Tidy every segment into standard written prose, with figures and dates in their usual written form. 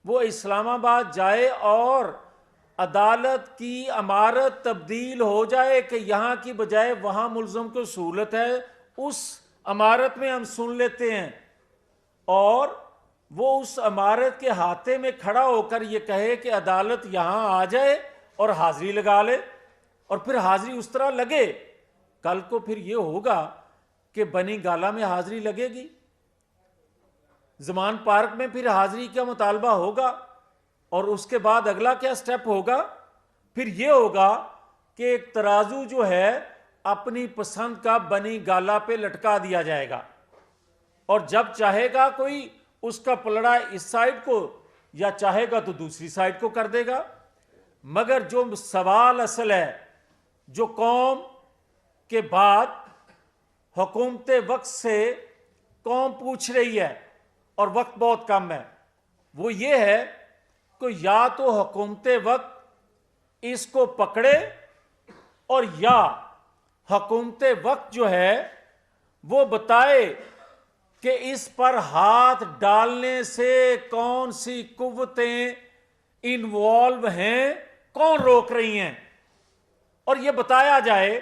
وہ اسلام آباد جائے اور عدالت کی عمارت تبدیل ہو جائے کہ یہاں کی بجائے وہاں ملزم کو سہولت ہے، اس عمارت میں ہم سن لیتے ہیں، اور وہ اس عمارت کے ہاتھے میں کھڑا ہو کر یہ کہے کہ عدالت یہاں آ جائے اور حاضری لگا لے، اور پھر حاضری اس طرح لگے، کل کو پھر یہ ہوگا کہ بنی گالہ میں حاضری لگے گی، زمان پارک میں پھر حاضری کا مطالبہ ہوگا، اور اس کے بعد اگلا کیا سٹیپ ہوگا؟ پھر یہ ہوگا کہ ایک ترازو جو ہے اپنی پسند کا بنی گالہ پہ لٹکا دیا جائے گا، اور جب چاہے گا کوئی اس کا پلڑا اس سائڈ کو، یا چاہے گا تو دوسری سائڈ کو کر دے گا۔ مگر جو سوال اصل ہے، جو قوم کے بعد حکومت وقت سے قوم پوچھ رہی ہے، اور وقت بہت کم ہے، وہ یہ ہے کہ یا تو حکومت وقت اس کو پکڑے، اور یا حکومت وقت جو ہے وہ بتائے کہ اس پر ہاتھ ڈالنے سے کون سی قوتیں انوالو ہیں، کون روک رہی ہیں، اور یہ بتایا جائے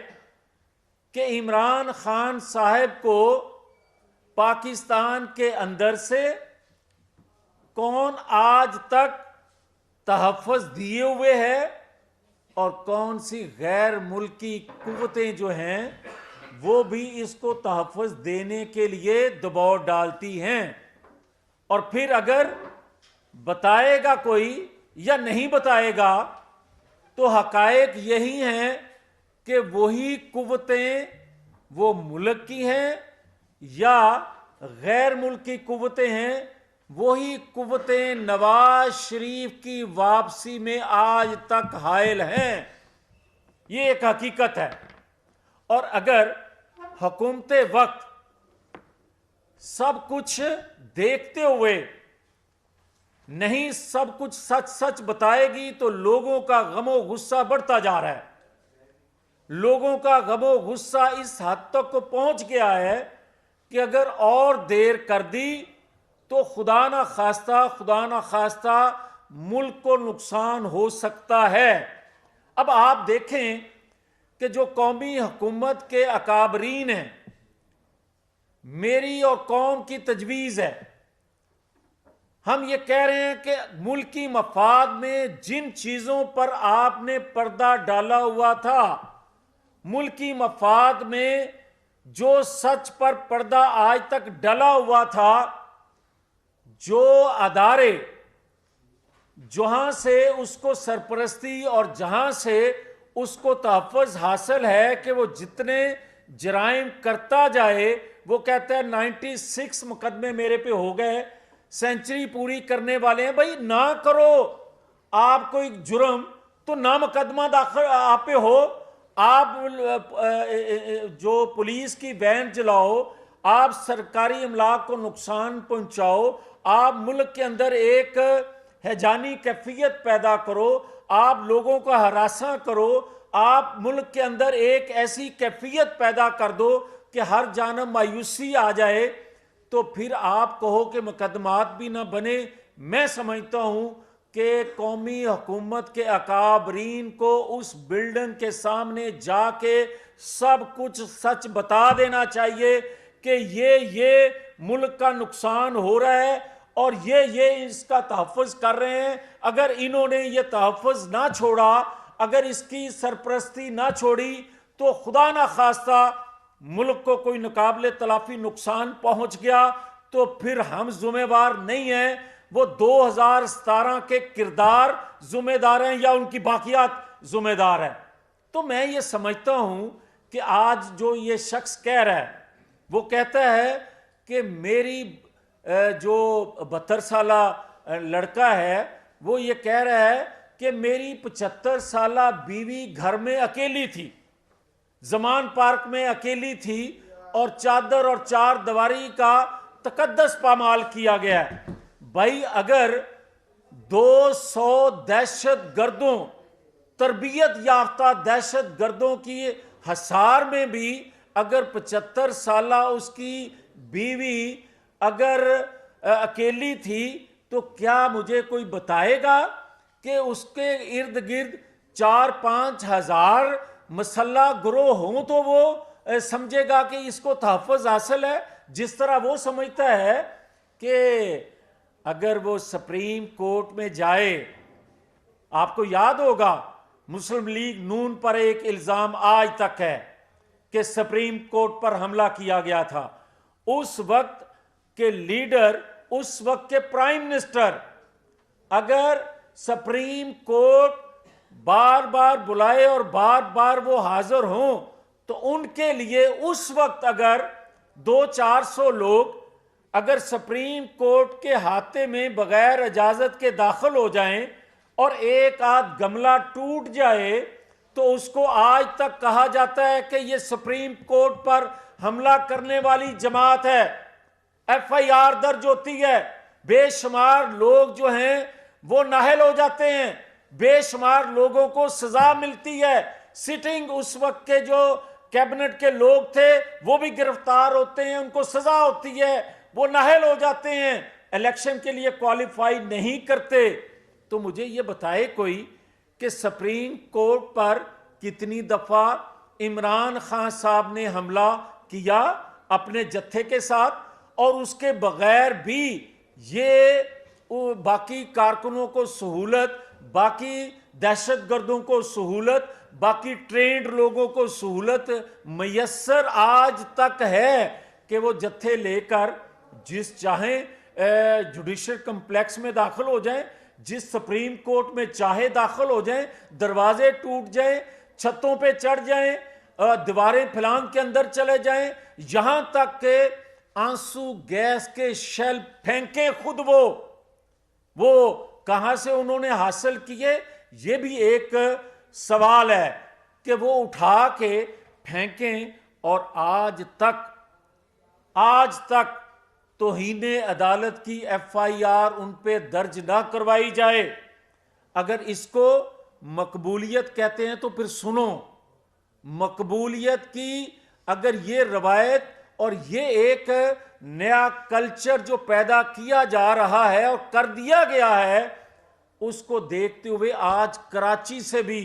کہ عمران خان صاحب کو پاکستان کے اندر سے کون آج تک تحفظ دیے ہوئے ہے، اور کون سی غیر ملکی قوتیں جو ہیں وہ بھی اس کو تحفظ دینے کے لیے دباؤ ڈالتی ہیں۔ اور پھر اگر بتائے گا کوئی یا نہیں بتائے گا تو حقائق یہی ہیں کہ وہی قوتیں وہ ملک کی ہیں یا غیر ملکی قوتیں ہیں، وہی قوتیں نواز شریف کی واپسی میں آج تک حائل ہیں۔ یہ ایک حقیقت ہے۔ اور اگر حکومت وقت سب کچھ دیکھتے ہوئے نہیں سب کچھ سچ سچ بتائے گی تو لوگوں کا غم و غصہ بڑھتا جا رہا ہے۔ لوگوں کا غم و غصہ اس حد تک کو پہنچ گیا ہے کہ اگر اور دیر کر دی تو خدا نہ خواستہ ملک کو نقصان ہو سکتا ہے۔ اب آپ دیکھیں کہ جو قومی حکومت کے اکابرین ہیں، میری اور قوم کی تجویز ہے، ہم یہ کہہ رہے ہیں کہ ملکی مفاد میں جن چیزوں پر آپ نے پردہ ڈالا ہوا تھا، ملکی مفاد میں جو سچ پر پردہ آج تک ڈلا ہوا تھا، جو ادارے جہاں سے اس کو سرپرستی اور جہاں سے اس کو تحفظ حاصل ہے کہ وہ جتنے جرائم کرتا جائے، وہ کہتا ہے 96 مقدمے میرے پہ ہو گئے، سینچری پوری کرنے والے ہیں۔ بھائی نہ کرو آپ کوئی جرم تو نہ مقدمہ داخل آپ پہ ہو، آپ جو پولیس کی وین چلاؤ، آپ سرکاری املاک کو نقصان پہنچاؤ، آپ ملک کے اندر ایک ہیجانی کیفیت پیدا کرو، آپ لوگوں کا ہراساں کرو، آپ ملک کے اندر ایک ایسی کیفیت پیدا کر دو کہ ہر جانب مایوسی آ جائے، تو پھر آپ کہو کہ مقدمات بھی نہ بنے۔ میں سمجھتا ہوں کہ قومی حکومت کے اکابرین کو اس بلڈنگ کے سامنے جا کے سب کچھ سچ بتا دینا چاہیے کہ یہ ملک کا نقصان ہو رہا ہے اور یہ اس کا تحفظ کر رہے ہیں۔ اگر انہوں نے یہ تحفظ نہ چھوڑا، اگر اس کی سرپرستی نہ چھوڑی تو خدا نہ خواستہ ملک کو کوئی ناقابل تلافی نقصان پہنچ گیا تو پھر ہم ذمہ دار نہیں ہیں، وہ 2017 کے کردار ذمہ دار ہیں یا ان کی باقیات ذمہ دار ہیں۔ تو میں یہ سمجھتا ہوں کہ آج جو یہ شخص کہہ رہا ہے، وہ کہتا ہے کہ میری جو 72 سالہ لڑکا ہے وہ یہ کہہ رہا ہے کہ میری 75 سالہ بیوی گھر میں اکیلی تھی، زمان پارک میں اکیلی تھی، اور چادر اور چار دیواری کا تقدس پامال کیا گیا ہے۔ بھائی اگر 200 دہشت گردوں، تربیت یافتہ دہشت گردوں کی حصار میں بھی اگر 75 سالہ اس کی بیوی اگر اکیلی تھی تو کیا مجھے کوئی بتائے گا کہ اس کے ارد گرد 4-5 ہزار مسلح گروہ ہوں تو وہ سمجھے گا کہ اس کو تحفظ حاصل ہے؟ جس طرح وہ سمجھتا ہے کہ اگر وہ سپریم کورٹ میں جائے، آپ کو یاد ہوگا مسلم لیگ نون پر ایک الزام آج تک ہے کہ سپریم کورٹ پر حملہ کیا گیا تھا، اس وقت کے لیڈر، اس وقت کے پرائم منسٹر اگر سپریم کورٹ بار بار بلائے اور بار بار وہ حاضر ہوں تو ان کے لیے اس وقت اگر 200-400 لوگ اگر سپریم کورٹ کے احاطے میں بغیر اجازت کے داخل ہو جائیں اور ایک آدھ گملہ ٹوٹ جائے تو اس کو آج تک کہا جاتا ہے کہ یہ سپریم کورٹ پر حملہ کرنے والی جماعت ہے، ایف آئی آر درج ہوتی ہے، بے شمار لوگ جو ہیں وہ نااہل ہو جاتے ہیں، بے شمار لوگوں کو سزا ملتی ہے، سٹنگ اس وقت کے جو کیبنٹ کے لوگ تھے وہ بھی گرفتار ہوتے ہیں، ان کو سزا ہوتی ہے، وہ نااہل ہو جاتے ہیں، الیکشن کے لیے کوالیفائی نہیں کرتے۔ تو مجھے یہ بتائے کوئی کہ سپریم کورٹ پر کتنی دفعہ عمران خان صاحب نے حملہ کیا اپنے جتھے کے ساتھ، اور اس کے بغیر بھی یہ باقی کارکنوں کو سہولت، باقی دہشت گردوں کو سہولت، باقی ٹرینڈ لوگوں کو سہولت میسر آج تک ہے کہ وہ جتھے لے کر جس چاہیں جوڈیشل کمپلیکس میں داخل ہو جائیں، جس سپریم کورٹ میں چاہے داخل ہو جائیں، دروازے ٹوٹ جائیں، چھتوں پہ چڑھ جائیں، دیواریں پھلانگ کے اندر چلے جائیں، یہاں تک کہ آنسو گیس کے شیل پھینکیں خود وہ کہاں سے انہوں نے حاصل کیے؟ یہ بھی ایک سوال ہے کہ وہ اٹھا کے پھینکیں، اور آج تک توہین عدالت کی ایف آئی آر ان پہ درج نہ کروائی جائے۔ اگر اس کو مقبولیت کہتے ہیں تو پھر سنو، مقبولیت کی اگر یہ روایت اور یہ ایک نیا کلچر جو پیدا کیا جا رہا ہے اور کر دیا گیا ہے، اس کو دیکھتے ہوئے آج کراچی سے بھی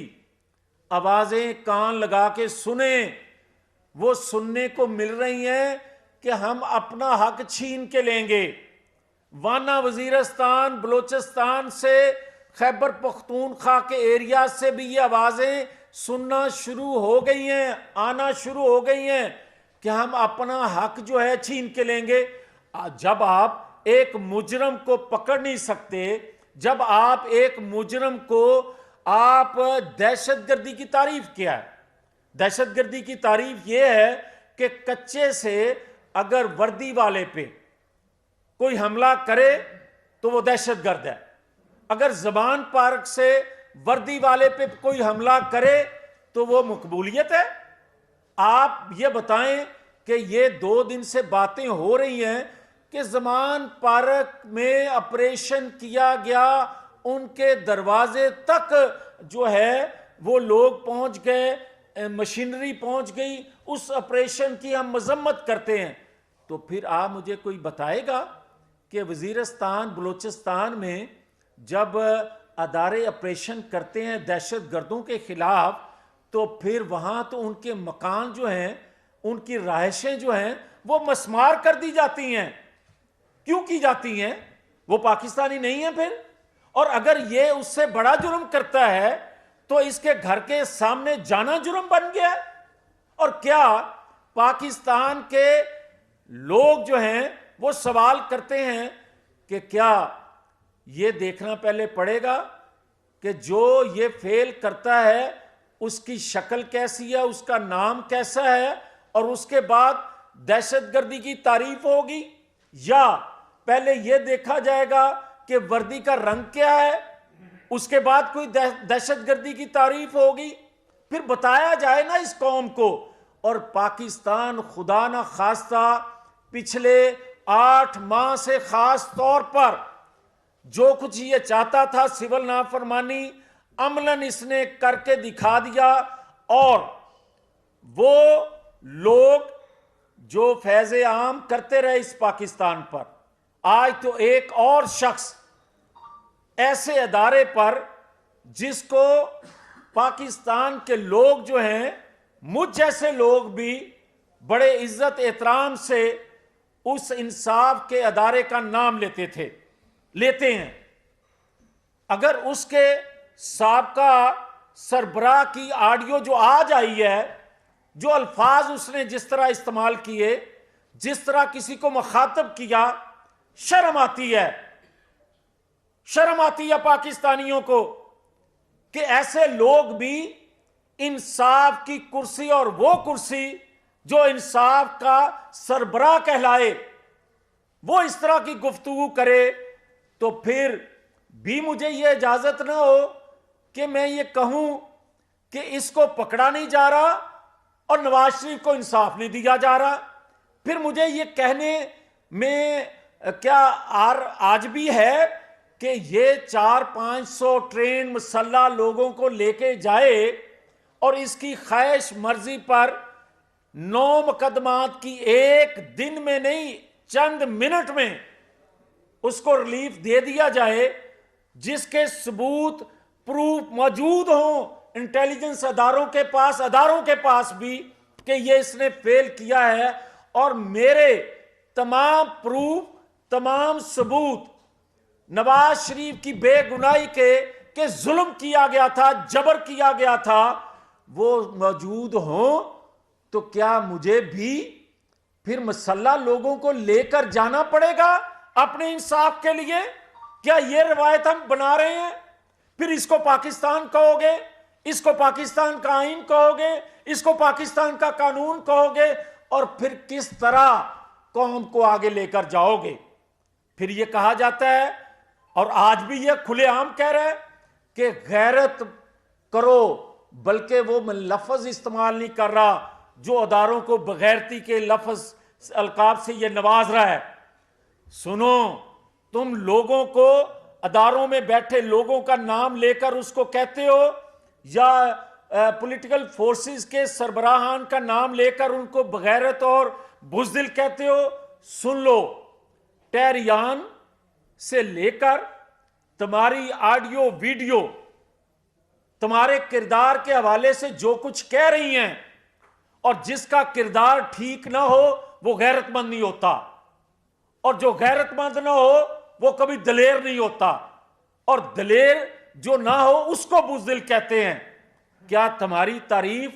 آوازیں کان لگا کے سنیں، وہ سننے کو مل رہی ہیں کہ ہم اپنا حق چھین کے لیں گے۔ وانا وزیرستان، بلوچستان سے، خیبر پختونخوا کے ایریا سے بھی یہ آوازیں سننا شروع ہو گئی ہیں، آنا شروع ہو گئی ہیں کہ ہم اپنا حق جو ہے چھین کے لیں گے۔ جب آپ ایک مجرم کو پکڑ نہیں سکتے، جب آپ ایک مجرم کو، آپ دہشت گردی کی تعریف کیا ہے؟ دہشت گردی کی تعریف یہ ہے کہ کچے سے اگر وردی والے پہ کوئی حملہ کرے تو وہ دہشت گرد ہے، اگر زبان پارک سے وردی والے پہ کوئی حملہ کرے تو وہ مقبولیت ہے۔ آپ یہ بتائیں کہ یہ 2 دن سے باتیں ہو رہی ہیں کہ زمان پارک میں آپریشن کیا گیا، ان کے دروازے تک جو ہے وہ لوگ پہنچ گئے، مشینری پہنچ گئی، اس آپریشن کی ہم مذمت کرتے ہیں۔ تو پھر آپ مجھے کوئی بتائے گا کہ وزیرستان، بلوچستان میں جب ادارے آپریشن کرتے ہیں دہشت گردوں کے خلاف، تو پھر وہاں تو ان کے مکان جو ہیں، ان کی رہائشیں جو ہیں وہ مسمار کر دی جاتی ہیں۔ کیوں کی جاتی ہیں؟ وہ پاکستانی نہیں ہیں پھر؟ اور اگر یہ اس سے بڑا جرم کرتا ہے تو اس کے گھر کے سامنے جانا جرم بن گیا ہے۔ اور کیا پاکستان کے لوگ جو ہیں وہ سوال کرتے ہیں کہ کیا یہ دیکھنا پہلے پڑے گا کہ جو یہ فیل کرتا ہے اس کی شکل کیسی ہے، اس کا نام کیسا ہے، اور اس کے بعد دہشت گردی کی تعریف ہوگی، یا پہلے یہ دیکھا جائے گا کہ وردی کا رنگ کیا ہے، اس کے بعد کوئی دہشت گردی کی تعریف ہوگی؟ پھر بتایا جائے نا اس قوم کو۔ اور پاکستان خدا نہ خواستہ پچھلے 8 ماہ سے خاص طور پر جو کچھ یہ چاہتا تھا سول نافرمانی، عملاً اس نے کر کے دکھا دیا، اور وہ لوگ جو فیض عام کرتے رہے اس پاکستان پر، آج تو ایک اور شخص ایسے ادارے پر جس کو پاکستان کے لوگ جو ہیں، مجھ جیسے لوگ بھی بڑے عزت احترام سے اس انصاف کے ادارے کا نام لیتے ہیں، اگر اس کے سابقہ سربراہ کی آڈیو جو آج آئی ہے، جو الفاظ اس نے جس طرح استعمال کیے، جس طرح کسی کو مخاطب کیا، شرم آتی ہے پاکستانیوں کو کہ ایسے لوگ بھی انصاف کی کرسی، اور وہ کرسی جو انصاف کا سربراہ کہلائے، وہ اس طرح کی گفتگو کرے، تو پھر بھی مجھے یہ اجازت نہ ہو کہ میں یہ کہوں کہ اس کو پکڑا نہیں جا رہا اور نواز شریف کو انصاف نہیں دیا جا رہا۔ پھر مجھے یہ کہنے میں کیا آج بھی ہے کہ یہ 400-500 ٹرین مسلح لوگوں کو لے کے جائے اور اس کی خواہش مرضی پر 9 مقدمات کی ایک دن میں نہیں، چند منٹ میں اس کو ریلیف دے دیا جائے، جس کے ثبوت پروف موجود ہوں انٹیلیجنس اداروں کے پاس بھی کہ یہ اس نے فیل کیا ہے، اور میرے تمام پروف، تمام ثبوت نواز شریف کی بے گناہی کے کہ ظلم کیا گیا تھا، جبر کیا گیا تھا، وہ موجود ہوں، تو کیا مجھے بھی پھر مسلح لوگوں کو لے کر جانا پڑے گا اپنے انصاف کے لیے؟ کیا یہ روایت ہم بنا رہے ہیں؟ پھر اس کو پاکستان کہو گے، اس کو پاکستان کا آئین کہو گے، اس کو پاکستان کا قانون کہو گے، اور پھر کس طرح قوم کو آگے لے کر جاؤ گے؟ پھر یہ کہا جاتا ہے، اور آج بھی یہ کھلے عام کہہ رہا ہے کہ غیرت کرو، بلکہ وہ لفظ استعمال نہیں کر رہا جو اداروں کو بغیرتی کے لفظ القاب سے یہ نواز رہا ہے۔ سنو، تم لوگوں کو، اداروں میں بیٹھے لوگوں کا نام لے کر اس کو کہتے ہو، یا پولیٹیکل فورسز کے سربراہان کا نام لے کر ان کو بغیرت اور بزدل کہتے ہو۔ سن لو، ٹہریان سے لے کر تمہاری آڈیو ویڈیو، تمہارے کردار کے حوالے سے جو کچھ کہہ رہی ہیں، اور جس کا کردار ٹھیک نہ ہو وہ غیرت مند نہیں ہوتا، اور جو غیرت مند نہ ہو وہ کبھی دلیر نہیں ہوتا، اور دلیر جو نہ ہو اس کو بزدل کہتے ہیں۔ کیا تمہاری تعریف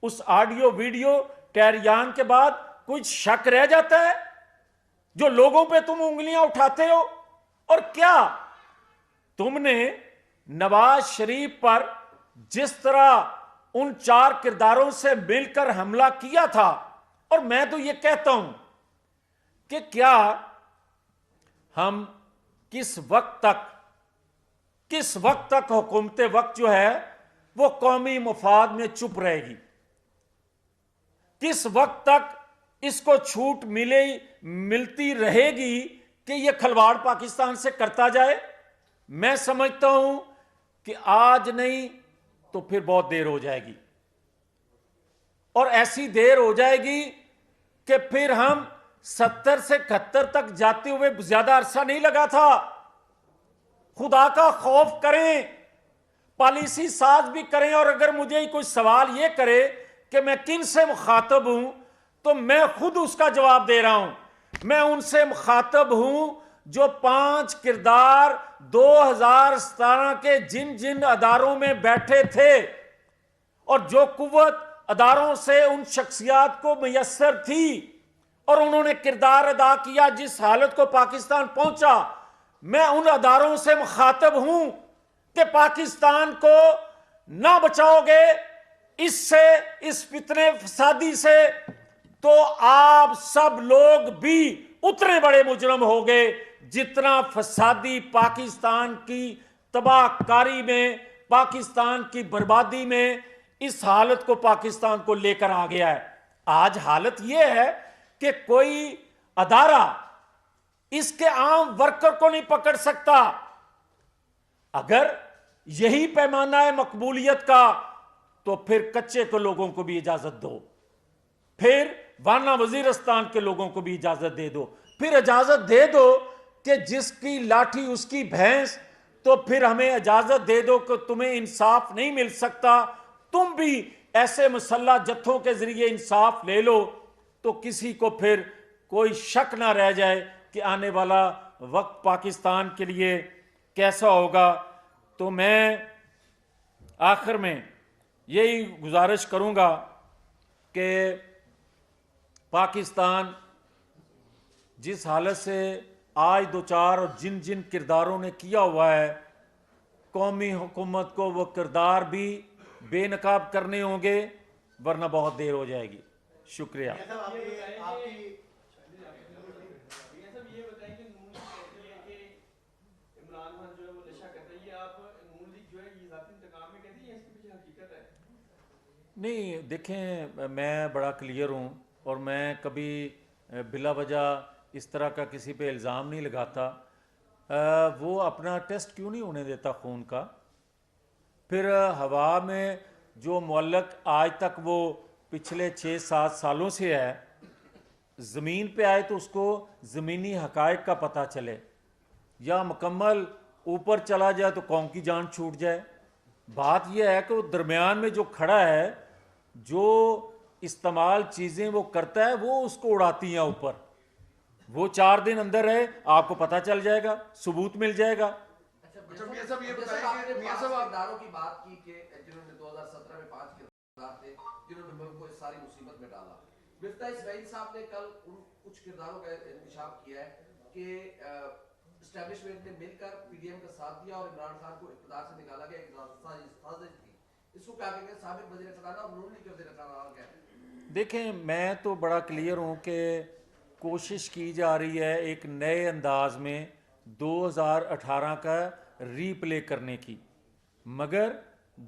اس آڈیو ویڈیو ٹہریان کے بعد کچھ شک رہ جاتا ہے جو لوگوں پہ تم انگلیاں اٹھاتے ہو؟ اور کیا تم نے نواز شریف پر جس طرح ان 4 کرداروں سے مل کر حملہ کیا تھا، اور میں تو یہ کہتا ہوں کہ کیا ہم کس وقت تک حکومت وقت جو ہے وہ قومی مفاد میں چپ رہے گی؟ کس وقت تک اس کو چھوٹ ملتی رہے گی کہ یہ کھلواڑ پاکستان سے کرتا جائے؟ میں سمجھتا ہوں کہ آج نہیں تو پھر بہت دیر ہو جائے گی، اور ایسی دیر ہو جائے گی کہ پھر ہم 70 سے 71 تک جاتے ہوئے زیادہ عرصہ نہیں لگا تھا۔ خدا کا خوف کریں، پالیسی ساز بھی کریں، اور اگر مجھے کوئی سوال یہ کرے کہ میں کن سے مخاطب ہوں، تو میں خود اس کا جواب دے رہا ہوں۔ میں ان سے مخاطب ہوں جو 5 کردار 2017 کے جن اداروں میں بیٹھے تھے، اور جو قوت اداروں سے ان شخصیات کو میسر تھی، اور انہوں نے کردار ادا کیا جس حالت کو پاکستان پہنچا۔ میں ان اداروں سے مخاطب ہوں کہ پاکستان کو نہ بچاؤ گے اس فتنے فسادی سے، تو آپ سب لوگ بھی اتنے بڑے مجرم ہو گئے جتنا فسادی پاکستان کی تباہ کاری میں، پاکستان کی بربادی میں اس حالت کو پاکستان کو لے کر آ گیا ہے۔ آج حالت یہ ہے کہ کوئی ادارہ اس کے عام ورکر کو نہیں پکڑ سکتا۔ اگر یہی پیمانہ ہے مقبولیت کا، تو پھر کچے کے لوگوں کو بھی اجازت دو، پھر وانا وزیرستان کے لوگوں کو بھی اجازت دے دو، پھر اجازت دے دو کہ جس کی لاٹھی اس کی بھینس تو پھر ہمیں اجازت دے دو کہ تمہیں انصاف نہیں مل سکتا، تم بھی ایسے مسلح جتھوں کے ذریعے انصاف لے لو، تو کسی کو پھر کوئی شک نہ رہ جائے کہ آنے والا وقت پاکستان کے لیے کیسا ہوگا۔ تو میں آخر میں یہی گزارش کروں گا کہ پاکستان جس حالت سے آج دوچار اور جن جن کرداروں نے کیا ہوا ہے، قومی حکومت کو وہ کردار بھی بے نقاب کرنے ہوں گے، ورنہ بہت دیر ہو جائے گی۔ شکریہ۔ نہیں دیکھیں، میں بڑا کلیئر ہوں، اور میں کبھی بلا وجہ اس طرح کا کسی پہ الزام نہیں لگاتا۔ وہ اپنا ٹیسٹ کیوں نہیں ہونے دیتا خون کا؟ پھر ہوا میں جو معلق آج تک وہ پچھلے 6-7 سالوں سے ہے، زمین پہ آئے تو اس کو زمینی حقائق کا پتہ چلے، یا مکمل اوپر چلا جائے تو قوم کی جان چھوٹ جائے۔ بات یہ ہے کہ وہ درمیان میں جو کھڑا ہے، جو استعمال چیزیں وہ کرتا ہے، وہ اس کو اڑاتی ہیں اوپر۔ وہ 4 دن اندر ہے، آپ کو پتہ چل جائے گا، ثبوت مل جائے گا۔ اچھا میاں صاحب یہ بتائیں کہ میاں صاحب کرداروں کی بات کی کہ جنہوں نے 2017 میں 5 کردار تھے جنہوں نے ملک کو اس ساری مصیبت میں ڈالا۔ مفتاح اسماعیل صاحب نے کل ان کچھ کرداروں کا انکشاف کیا ہے کہ اسٹیبلشمنٹ نے مل کر پی ڈی ایم کا ساتھ دیا اور عمران خان کو اقتدار سے نکالا گیا، ایک سازش تھی۔ اس کو کیا کہیں گے سابق وزیر خزانہ اور نون لیگ کے وزیر خزانہ کیا ہے؟ دیکھیں، میں تو بڑا کلیئر ہوں کہ کوشش کی جا رہی ہے ایک نئے انداز میں 2018 کا ری پلے کرنے کی، مگر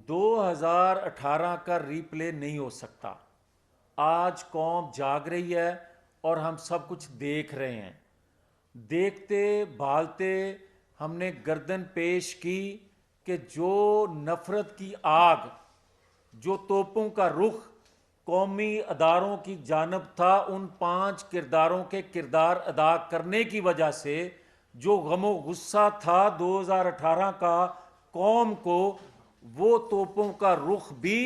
2018 کا ری پلے نہیں ہو سکتا۔ آج قوم جاگ رہی ہے اور ہم سب کچھ دیکھ رہے ہیں۔ دیکھتے بھالتے ہم نے گردن پیش کی کہ جو نفرت کی آگ، جو توپوں کا رخ قومی اداروں کی جانب تھا، ان 5 کرداروں کے کردار ادا کرنے کی وجہ سے جو غم و غصہ تھا 2018 کا قوم کو، وہ توپوں کا رخ بھی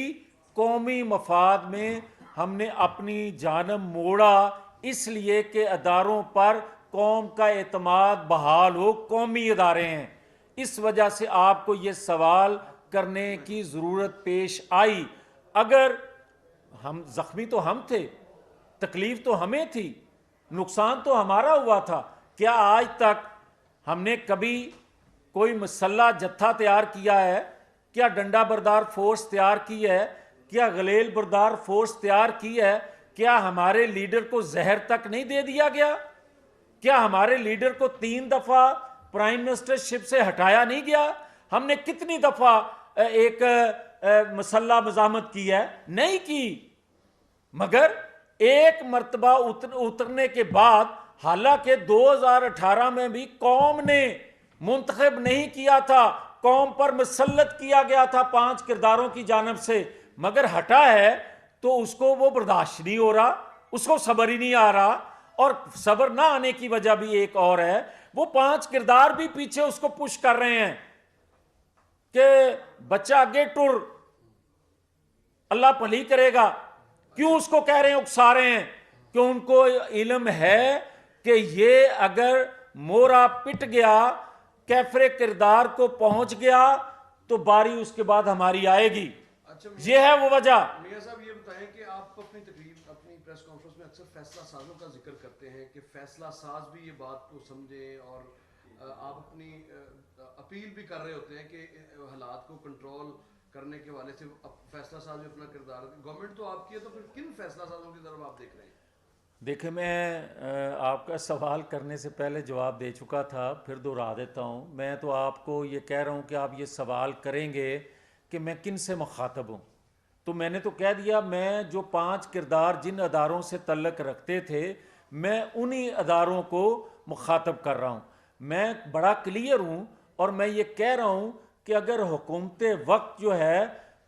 قومی مفاد میں ہم نے اپنی جانب موڑا، اس لیے کہ اداروں پر قوم کا اعتماد بحال ہو۔ قومی ادارے ہیں، اس وجہ سے آپ کو یہ سوال کرنے کی ضرورت پیش آئی۔ اگر ہم زخمی تو ہم تھے، تکلیف تو ہمیں تھی، نقصان تو ہمارا ہوا تھا، کیا آج تک ہم نے کبھی کوئی مسلح جتھا تیار کیا ہے؟ کیا ڈنڈا بردار فورس تیار کی ہے؟ کیا غلیل بردار فورس تیار کی ہے؟ کیا ہمارے لیڈر کو زہر تک نہیں دے دیا گیا؟ کیا ہمارے لیڈر کو 3 دفعہ پرائم منسٹر شپ سے ہٹایا نہیں گیا؟ ہم نے کتنی دفعہ ایک مسلح مزاحمت کی ہے؟ نہیں کی۔ مگر ایک مرتبہ اترنے کے بعد، حالانکہ 2018 میں بھی قوم نے منتخب نہیں کیا تھا، قوم پر مسلط کیا گیا تھا 5 کرداروں کی جانب سے، مگر ہٹا ہے تو اس کو وہ برداشت نہیں ہو رہا، اس کو صبر ہی نہیں آ رہا۔ اور صبر نہ آنے کی وجہ بھی ایک اور ہے، وہ 5 کردار بھی پیچھے اس کو پش کر رہے ہیں کہ بچہ آگے ٹر، اللہ بھلی کرے گا۔ کیوں اس کو کہہ رہے ہیں، اکسا رہے ہیں؟ کہ ان کو علم ہے کہ یہ اگر مورا پٹ گیا، کیفر کردار کو پہنچ گیا، تو باری اس کے بعد ہماری آئے گی۔ یہ ہے وہ وجہ۔ میاں صاحب یہ بتائیں کہ آپ اپنی تقریر، اپنی پریس کانفرنس میں اکثر فیصلہ سازوں کا ذکر کرتے ہیں کہ فیصلہ ساز بھی یہ بات کو سمجھیں، اور آپ اپنی اپیل بھی کر رہے ہوتے ہیں کہ حالات کو کنٹرول کرنے کے حوالے سے فیصلہ ساز بھی اپنا کردار ہے۔ گورنمنٹ تو آپ کی ہے، تو پھر کن فیصلہ سازوں کی طرف آپ دیکھ رہے ہیں؟ دیکھیں، میں آپ کا سوال کرنے سے پہلے جواب دے چکا تھا، پھر دہرا دیتا ہوں۔ میں تو آپ کو یہ کہہ رہا ہوں کہ آپ یہ سوال کریں گے کہ میں کن سے مخاطب ہوں، تو میں نے تو کہہ دیا، میں جو 5 کردار جن اداروں سے تعلق رکھتے تھے، میں انہی اداروں کو مخاطب کر رہا ہوں۔ میں بڑا کلیئر ہوں، اور میں یہ کہہ رہا ہوں کہ اگر حکومت وقت جو ہے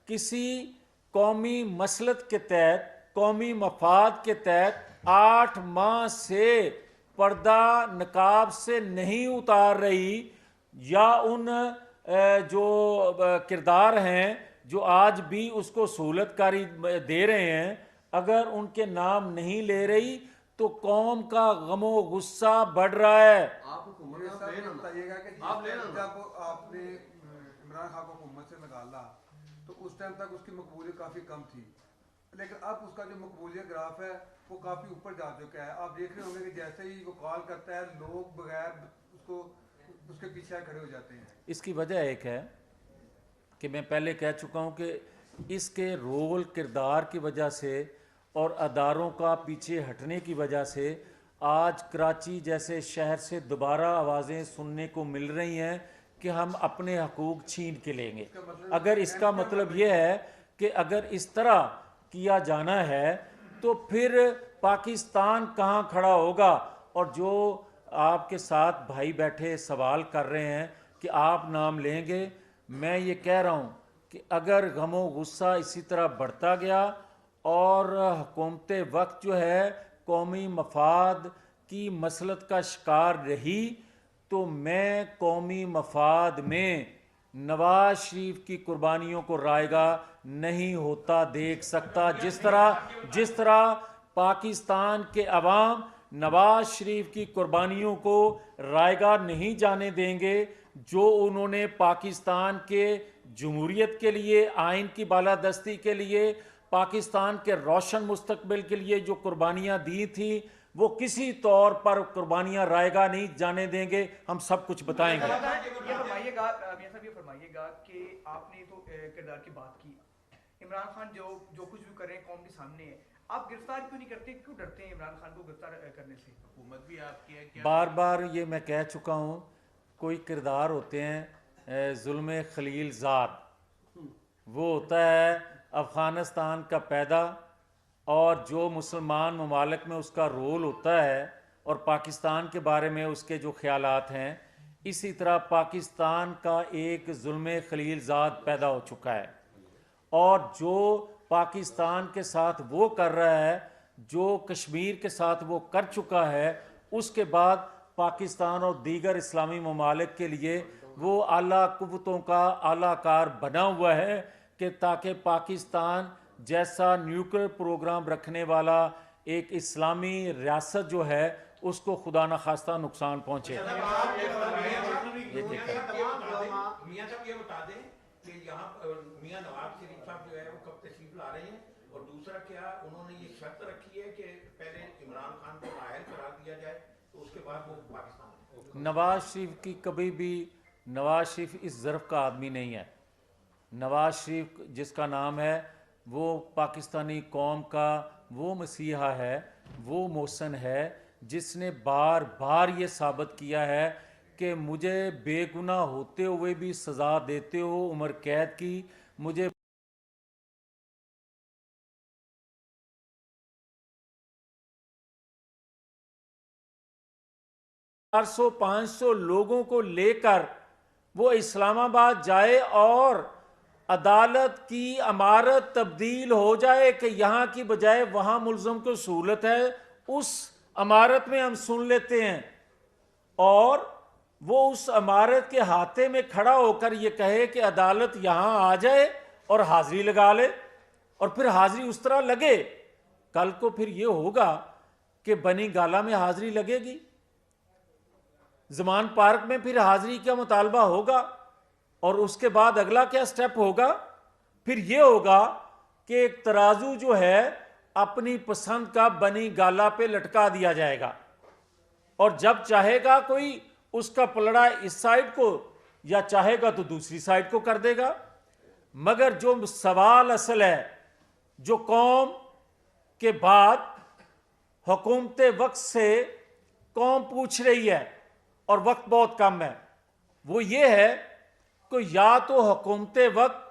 کسی قومی مصلحت کے تحت، قومی مفاد کے تحت 8 ماہ سے پردہ نقاب سے نہیں اتار رہی، یا ان جو کردار ہیں جو آج بھی اس کو سہولت کاری دے رہے ہیں، اگر ان کے نام نہیں لے رہی تو قوم کا غم و غصہ بڑھ رہا ہے۔ آپ حکومت یہ آپ سب لینا نا، بتائیے گا کہ آپ لینا نا۔ جب آپ نے عمران خان کو حکومت سے نکالا تو اس ٹائم تک اس کی مقبولیت کافی کم تھی، لیکن اب اس کا جو مقبولیت گراف ہے وہ کافی اوپر جا چکا ہے۔ آپ دیکھ رہے ہوں گے کہ جیسے ہی وہ کال کرتا ہے لوگ بغیر اس کے پیچھے کھڑے ہو جاتے ہیں۔ اس کی وجہ ایک ہے کہ میں پہلے کہہ چکا ہوں کہ اس کے رول کردار کی وجہ سے اور اداروں کا پیچھے ہٹنے کی وجہ سے آج کراچی جیسے شہر سے دوبارہ آوازیں سننے کو مل رہی ہیں کہ ہم اپنے حقوق چھین کے لیں گے۔ اگر اس کا مطلب یہ ہے کہ اگر اس طرح کیا جانا ہے تو پھر پاکستان کہاں کھڑا ہوگا؟ اور جو آپ کے ساتھ بھائی بیٹھے سوال کر رہے ہیں کہ آپ نام لیں گے، میں یہ کہہ رہا ہوں کہ اگر غم و غصہ اسی طرح بڑھتا گیا اور حکومت وقت جو ہے قومی مفاد کی مسلط کا شکار رہی تو میں قومی مفاد میں نواز شریف کی قربانیوں کو رائگاں نہیں ہوتا دیکھ سکتا۔ جس طرح پاکستان کے عوام نواز شریف کی قربانیوں کو رائگاں نہیں جانے دیں گے، جو انہوں نے پاکستان کے جمہوریت کے لیے، آئین کی بالادستی کے لیے، پاکستان کے روشن مستقبل کے لیے جو قربانیاں دی تھیں، وہ کسی طور پر قربانیاں رائگاں نہیں جانے دیں گے۔ ہم سب کچھ بتائیں گے۔ یہ فرمائیے گا میاں صاحب، یہ فرمائیے گا کہ آپ نے تو کردار کی بات کی، عمران خان جو کچھ بھی کر رہے ہیں قوم کے سامنے ہے، آپ گرفتار کیوں نہیں کرتے؟ کیوں ڈرتے ہیں عمران خان کو گرفتار کرنے سے؟ حکومت بھی آپ کی ہے، بار بار یہ میں کہہ چکا ہوں، کوئی کردار ہوتے ہیں ظلم خلیل زاد، وہ ہوتا ہے افغانستان کا پیدا، اور جو مسلمان ممالک میں اس کا رول ہوتا ہے اور پاکستان کے بارے میں اس کے جو خیالات ہیں، اسی طرح پاکستان کا ایک ظلم خلیل زاد پیدا ہو چکا ہے، اور جو پاکستان کے ساتھ وہ کر رہا ہے جو کشمیر کے ساتھ وہ کر چکا ہے، اس کے بعد پاکستان اور دیگر اسلامی ممالک کے لیے وہ اعلیٰ قوتوں کا اعلیٰ کار بنا ہوا ہے کہ تاکہ پاکستان جیسا نیوکلیر پروگرام رکھنے والا ایک اسلامی ریاست جو ہے اس کو خدا نخواستہ نقصان پہنچے۔ میاں صاحب یہ بتا دیں کہ یہاں میاں نواز شریف صاحب جو ہے وہ کب تشریف لا رہے ہیں، اور دوسرا کیا انہوں نے یہ شرط رکھی ہے کہ پہلے عمران خان کو نااہل قرار دیا جائے تو اس کے بعد وہ پاکستان؟ نواز شریف کی کبھی بھی، نواز شریف اس ظرف کا آدمی نہیں ہے۔ نواز شریف جس کا نام ہے وہ پاکستانی قوم کا وہ مسیحا ہے، وہ محسن ہے جس نے بار بار یہ ثابت کیا ہے کہ مجھے بے گناہ ہوتے ہوئے بھی سزا دیتے ہو عمر قید کی، مجھے 400-500 لوگوں کو لے کر وہ اسلام آباد جائے اور عدالت کی عمارت تبدیل ہو جائے کہ یہاں کی بجائے وہاں ملزم کو سہولت ہے، اس عمارت میں ہم سن لیتے ہیں، اور وہ اس عمارت کے ہاتھے میں کھڑا ہو کر یہ کہے کہ عدالت یہاں آ جائے اور حاضری لگا لے، اور پھر حاضری اس طرح لگے۔ کل کو پھر یہ ہوگا کہ بنی گالہ میں حاضری لگے گی، زمان پارک میں پھر حاضری کا مطالبہ ہوگا، اور اس کے بعد اگلا کیا سٹیپ ہوگا؟ پھر یہ ہوگا کہ ایک ترازو جو ہے اپنی پسند کا بنی گالہ پہ لٹکا دیا جائے گا، اور جب چاہے گا کوئی اس کا پلڑا اس سائڈ کو، یا چاہے گا تو دوسری سائڈ کو کر دے گا۔ مگر جو سوال اصل ہے، جو قوم کے بعد حکومت وقت سے قوم پوچھ رہی ہے، اور وقت بہت کم ہے، وہ یہ ہے کہ یا تو حکومت وقت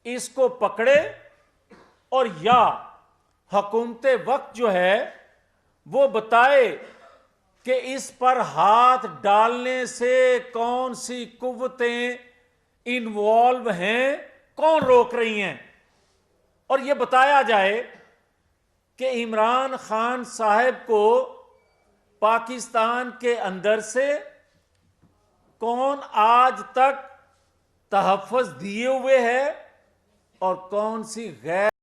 اس کو پکڑے، اور یا حکومت وقت جو ہے وہ بتائے کہ اس پر ہاتھ ڈالنے سے کون سی قوتیں انوالو ہیں، کون روک رہی ہیں، اور یہ بتایا جائے کہ عمران خان صاحب کو پاکستان کے اندر سے کون آج تک تحفظ دیے ہوئے ہے اور کون سی غیر